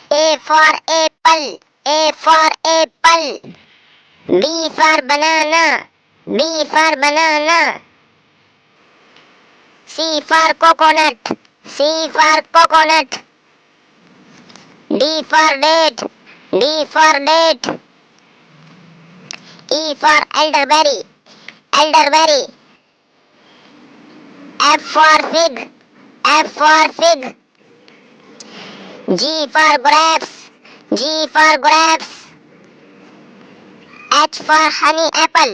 A for apple, A for apple. B for banana, B for banana. C for coconut, C for coconut. D for date, D for date. E for elderberry, elderberry. F for fig, F for fig. G for grapes, G for grapes. H for honey apple,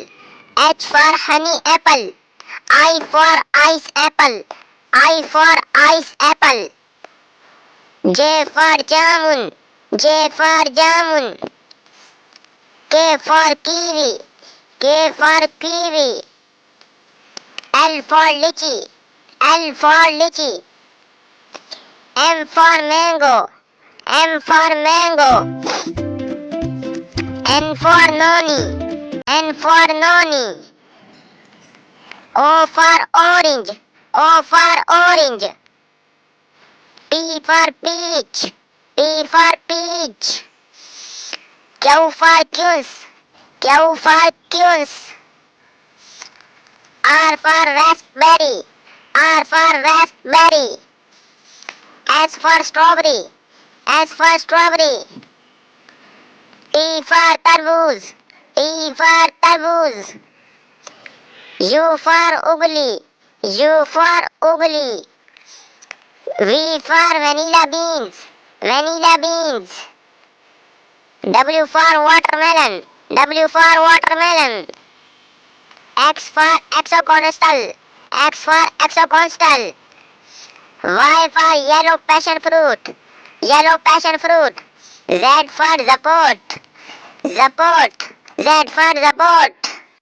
H for honey apple. I for ice apple, I for ice apple. J for jamun, J for jamun. K for kiwi, K for kiwi. L for lychee, L for lychee. M for mango, M for mango. N for noni, N for noni. O for orange, O for orange. P for peach, P for peach. Q for quince, Q for quince. R for raspberry, R for raspberry. S for strawberry, S for strawberry. T for tarboos, T for tarboos. U for ugly, U for ugly. V for vanilla beans, vanilla beans. W for watermelon, W for watermelon. X for exocostal, X for exocostal. Y for yellow passion fruit, yellow passion fruit. Z for support, support, Z for support.